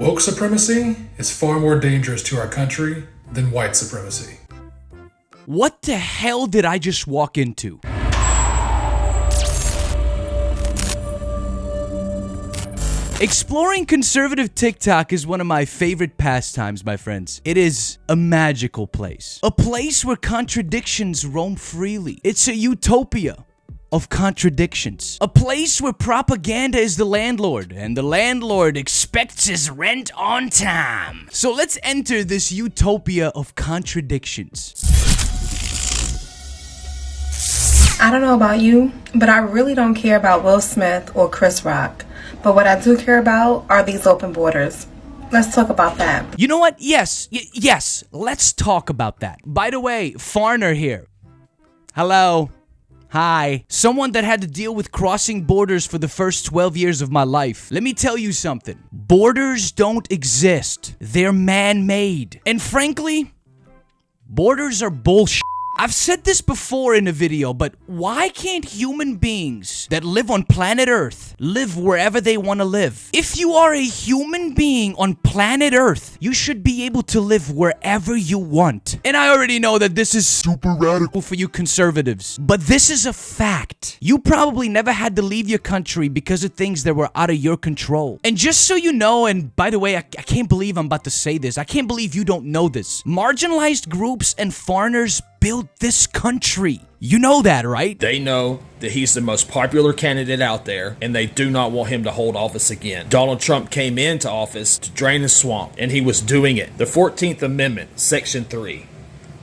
Woke supremacy is far more dangerous to our country than white supremacy. What the hell did I just walk into? Exploring conservative TikTok is one of my favorite pastimes, my friends. It is a magical place. A place where contradictions roam freely. It's a utopia of contradictions. A place where propaganda is the landlord, and the landlord expects his rent on time. So let's enter this utopia of contradictions. I don't know about you, but I really don't care about Will Smith or Chris Rock. But what I do care about are these open borders. Let's talk about that. You know what? Yes, let's talk about that. By the way, Foreigner here. Hello. Hi. Someone that had to deal with crossing borders for the first 12 years of my life. Let me tell you something. Borders don't exist. They're man-made. And frankly, borders are bullshit. I've said this before in a video, but why can't human beings that live on planet Earth live wherever they want to live? If you are a human being on planet Earth, you should be able to live wherever you want. And I already know that this is super radical for you conservatives, but this is a fact. You probably never had to leave your country because of things that were out of your control. And just so you know, and by the way, I can't believe I'm about to say this. I can't believe you don't know this. Marginalized groups and foreigners built this country. You know that, right? They know that he's the most popular candidate out there, and they do not want him to hold office again. Donald Trump came into office to drain the swamp, and he was doing it. The 14th Amendment, Section 3.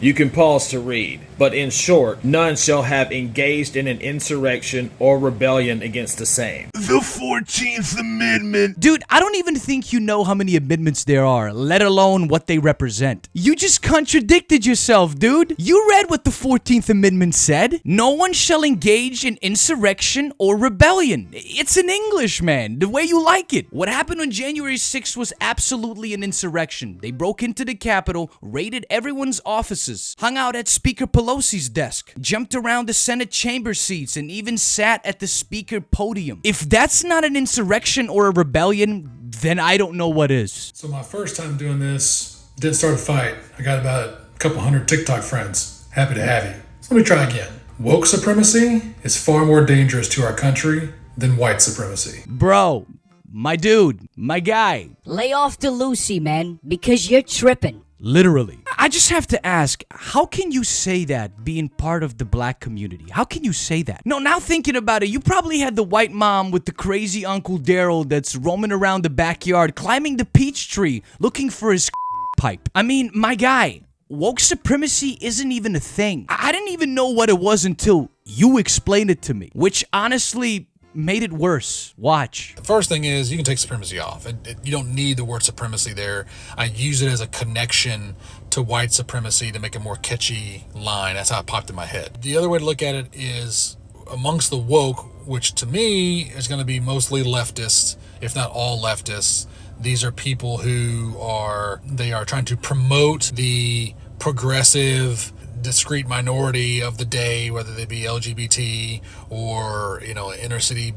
You can pause to read, but in short, none shall have engaged in an insurrection or rebellion against the same. The 14th Amendment. Dude, I don't even think you know how many amendments there are, let alone what they represent. You just contradicted yourself, dude. You read what the 14th Amendment said. No one shall engage in insurrection or rebellion. It's in English, man, the way you like it. What happened on January 6th was absolutely an insurrection. They broke into the Capitol, raided everyone's offices, hung out at Speaker Pelosi's desk, jumped around the Senate chamber seats, and even sat at the Speaker podium. If that's not an insurrection or a rebellion, then I don't know what is. So my first time doing this, didn't start a fight. I got about a couple hundred TikTok friends. Happy to have you. So let me try again. Woke supremacy is far more dangerous to our country than white supremacy. Bro, my dude, my guy. Lay off the Lucy, man, because you're tripping. Literally. I just have to ask, how can you say that being part of the black community? How can you say that? No, now thinking about it, you probably had the white mom with the crazy Uncle Daryl that's roaming around the backyard, climbing the peach tree, looking for his pipe. I mean, my guy, woke supremacy isn't even a thing. I didn't even know what it was until you explained it to me, which honestly made it worse. Watch. The first thing is you can take supremacy off. You don't need the word supremacy there. I use it as a connection to white supremacy to make a more catchy line. That's how it popped in my head. The other way to look at it is amongst the woke, which to me is going to be mostly leftists, if not all leftists. These are people who are trying to promote the progressive discrete minority of the day, whether they be LGBT or, inner city,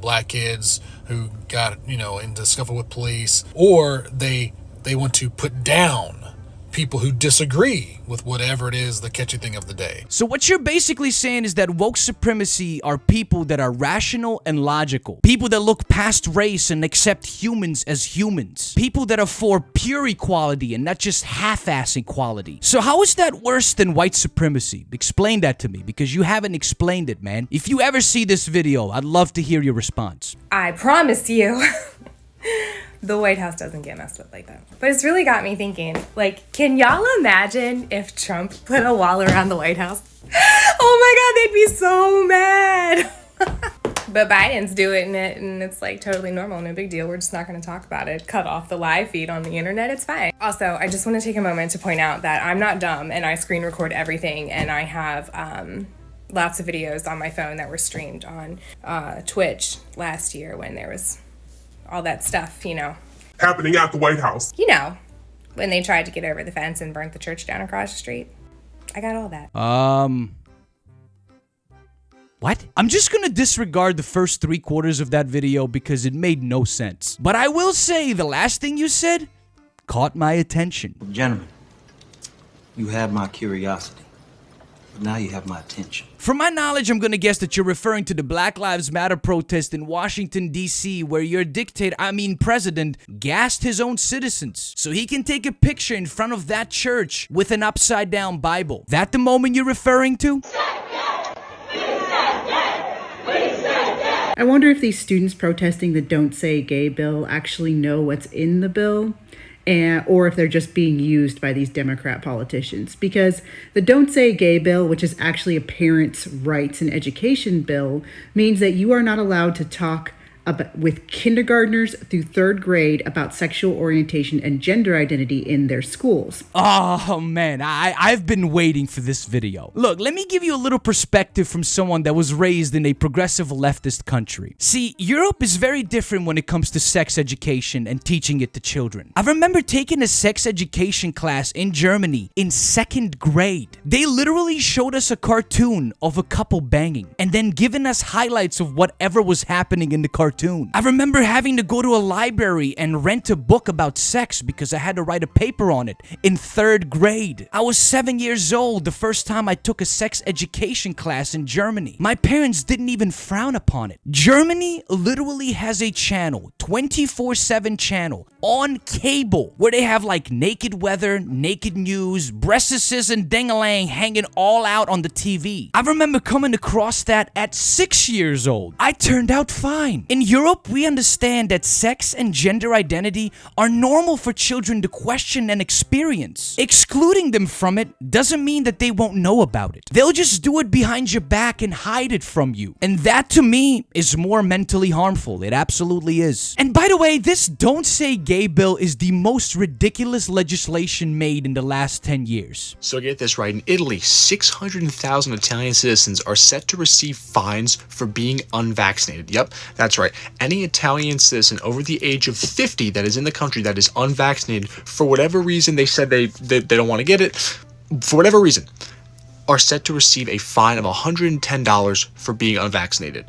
black kids who got, into scuffle with police, or they want to put down people who disagree with whatever it is, the catchy thing of the day. So what you're basically saying is that woke supremacy are people that are rational and logical. People that look past race and accept humans as humans. People that are for pure equality and not just half-ass equality. So how is that worse than white supremacy? Explain that to me, because you haven't explained it, man. If you ever see this video, I'd love to hear your response. I promise you, the White House doesn't get messed with like that. But it's really got me thinking, can y'all imagine if Trump put a wall around the White House? Oh my God, they'd be so mad. But Biden's doing it, and it's totally normal, no big deal. We're just not going to talk about it. Cut off the live feed on the internet, it's fine. Also, I just want to take a moment to point out that I'm not dumb, and I screen record everything, and I have lots of videos on my phone that were streamed on Twitch last year when there was all that stuff, happening at the White House. When they tried to get over the fence and burnt the church down across the street. I got all that. What? I'm just gonna disregard the first 3/4 of that video because it made no sense. But I will say the last thing you said caught my attention. Gentlemen, you have my curiosity, but now you have my attention. From my knowledge, I'm gonna guess that you're referring to the Black Lives Matter protest in Washington, D.C., where your president, gassed his own citizens so he can take a picture in front of that church with an upside-down Bible. That the moment you're referring to? I wonder if these students protesting the Don't Say Gay bill actually know what's in the bill, or if they're just being used by these Democrat politicians. Because the Don't Say Gay bill, which is actually a parents' rights and education bill, means that you are not allowed to talk with kindergartners through 3rd grade about sexual orientation and gender identity in their schools. Oh man, I've been waiting for this video. Look, let me give you a little perspective from someone that was raised in a progressive leftist country. See, Europe is very different when it comes to sex education and teaching it to children. I remember taking a sex education class in Germany in 2nd grade. They literally showed us a cartoon of a couple banging and then giving us highlights of whatever was happening in the cartoon. I remember having to go to a library and rent a book about sex because I had to write a paper on it in 3rd grade. I was 7 years old the first time I took a sex education class in Germany. My parents didn't even frown upon it. Germany literally has a channel, 24/7 channel, on cable, where they have like naked weather, naked news, breastises and ding-a-lang hanging all out on the TV. I remember coming across that at 6 years old. I turned out fine. In Europe, we understand that sex and gender identity are normal for children to question and experience. Excluding them from it doesn't mean that they won't know about it. They'll just do it behind your back and hide it from you. And that, to me, is more mentally harmful. It absolutely is. And by the way, this Don't Say Gay bill is the most ridiculous legislation made in the last 10 years. So get this right. In Italy, 600,000 Italian citizens are set to receive fines for being unvaccinated. Yep, that's right. Any Italian citizen over the age of 50 that is in the country that is unvaccinated, for whatever reason they said they don't want to get it, for whatever reason, are set to receive a fine of $110 for being unvaccinated.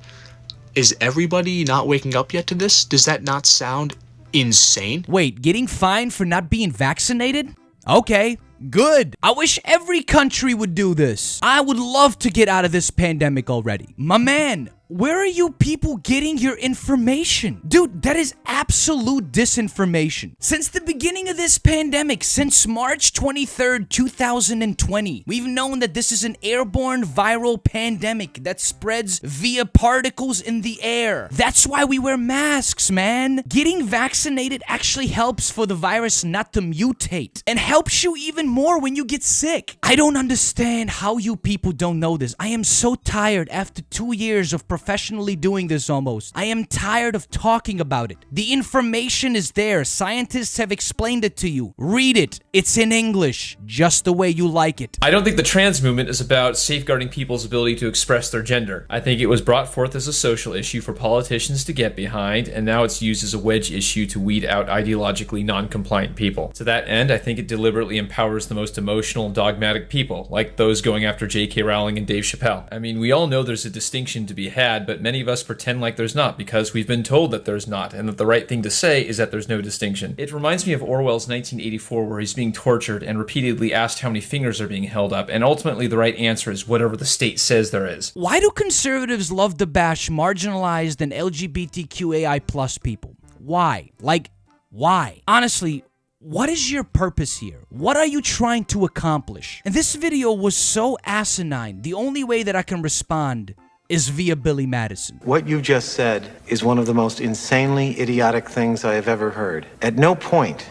Is everybody not waking up yet to this? Does that not sound insane? Wait, getting fined for not being vaccinated? Okay. Good. I wish every country would do this. I would love to get out of this pandemic already. My man, where are you people getting your information? Dude, that is absolute disinformation. Since the beginning of this pandemic, since March 23rd, 2020, we've known that this is an airborne viral pandemic that spreads via particles in the air. That's why we wear masks, man. Getting vaccinated actually helps for the virus not to mutate and helps you even more when you get sick. I don't understand how you people don't know this. I am so tired after 2 years of professionally doing this almost. I am tired of talking about it. The information is there. Scientists have explained it to you. Read it. It's in English, just the way you like it. I don't think the trans movement is about safeguarding people's ability to express their gender. I think it was brought forth as a social issue for politicians to get behind, and now it's used as a wedge issue to weed out ideologically non-compliant people. To that end, I think it deliberately empowers the most emotional and dogmatic people, like those going after J.K. Rowling and Dave Chappelle. I mean, we all know there's a distinction to be had, but many of us pretend like there's not because we've been told that there's not, and that the right thing to say is that there's no distinction. It reminds me of Orwell's 1984, where he's being tortured and repeatedly asked how many fingers are being held up, and ultimately the right answer is whatever the state says there is. Why do conservatives love to bash marginalized and LGBTQAI plus people? Why? Like, why? Honestly, what is your purpose here? What are you trying to accomplish? And this video was so asinine, the only way that I can respond is via Billy Madison. What you just said is one of the most insanely idiotic things I have ever heard. At no point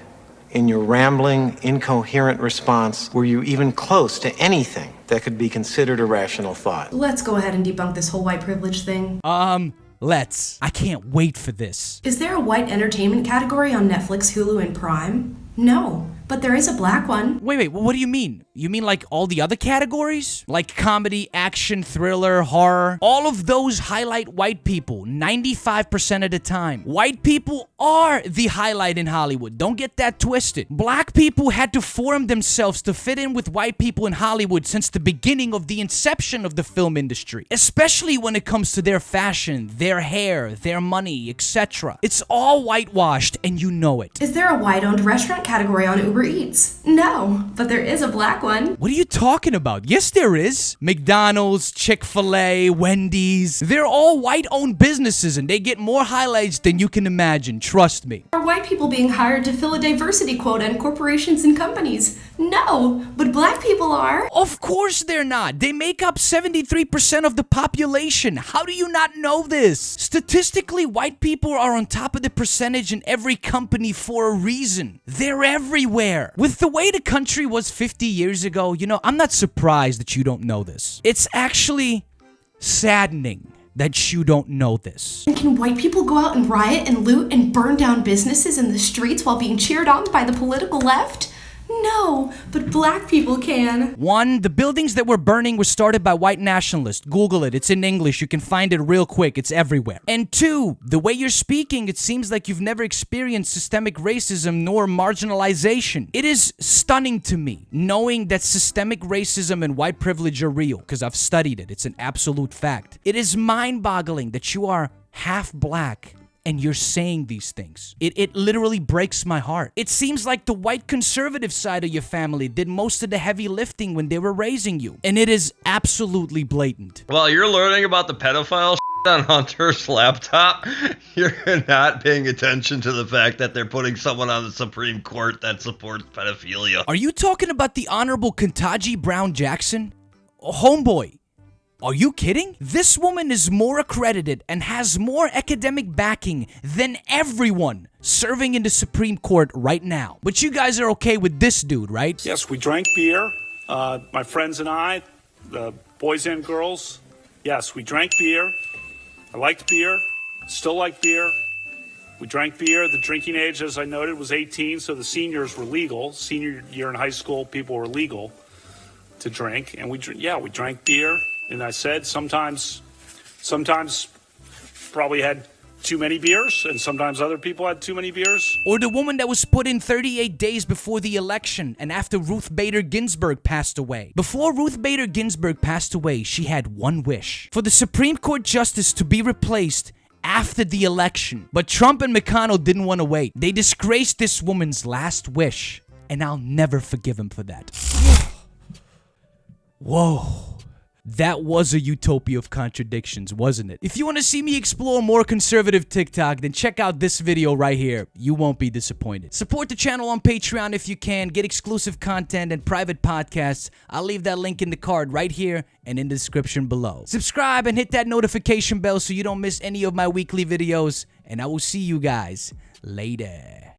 in your rambling, incoherent response were you even close to anything that could be considered a rational thought. Let's go ahead and debunk this whole white privilege thing. Let's. I can't wait for this. Is there a white entertainment category on Netflix, Hulu, and Prime? No, but there is a black one. Wait, what do you mean? You mean like all the other categories? Like comedy, action, thriller, horror? All of those highlight white people 95% of the time. White people are the highlight in Hollywood. Don't get that twisted. Black people had to form themselves to fit in with white people in Hollywood since the beginning of the inception of the film industry. Especially when it comes to their fashion, their hair, their money, etc. It's all whitewashed and you know it. Is there a white-owned restaurant category on Uber Eats? No, but there is a black one. What are you talking about? Yes, there is. McDonald's, Chick-fil-A, Wendy's. They're all white-owned businesses and they get more highlights than you can imagine. Trust me. Are white people being hired to fill a diversity quota in corporations and companies? No, but black people are. Of course they're not. They make up 73% of the population. How do you not know this? Statistically, white people are on top of the percentage in every company for a reason. They're everywhere. With the way the country was 50 years ago, you know, I'm not surprised that you don't know this. It's actually saddening that you don't know this. And can white people go out and riot and loot and burn down businesses in the streets while being cheered on by the political left? No, but black people can. 1, the buildings that were burning were started by white nationalists. Google it. It's in English. You can find it real quick. It's everywhere. And 2, the way you're speaking, it seems like you've never experienced systemic racism nor marginalization. It is stunning to me knowing that systemic racism and white privilege are real because I've studied it. It's an absolute fact. It is mind-boggling that you are half black and you're saying these things. It literally breaks my heart. It seems like the white conservative side of your family did most of the heavy lifting when they were raising you. And it is absolutely blatant. While you're learning about the pedophile on Hunter's laptop, you're not paying attention to the fact that they're putting someone on the Supreme Court that supports pedophilia. Are you talking about the Honorable Ketanji Brown Jackson? Homeboy. Are you kidding? This woman is more accredited and has more academic backing than everyone serving in the Supreme Court right now. But you guys are okay with this dude, right? Yes, we drank beer. My friends and I, the boys and girls. Yes, we drank beer. I liked beer. Still like beer. We drank beer. The drinking age, as I noted, was 18, so the seniors were legal. Senior year in high school, people were legal to drink. And we drank beer. And I said sometimes probably had too many beers, and sometimes other people had too many beers. Or the woman that was put in 38 days before the election and after Ruth Bader Ginsburg passed away. Before Ruth Bader Ginsburg passed away, she had one wish: for the Supreme Court justice to be replaced after the election. But Trump and McConnell didn't want to wait. They disgraced this woman's last wish, and I'll never forgive him for that. Whoa. That was a utopia of contradictions, wasn't it? If you want to see me explore more conservative TikTok, then check out this video right here. You won't be disappointed. Support the channel on Patreon if you can. Get exclusive content and private podcasts. I'll leave that link in the card right here and in the description below. Subscribe and hit that notification bell so you don't miss any of my weekly videos. And I will see you guys later.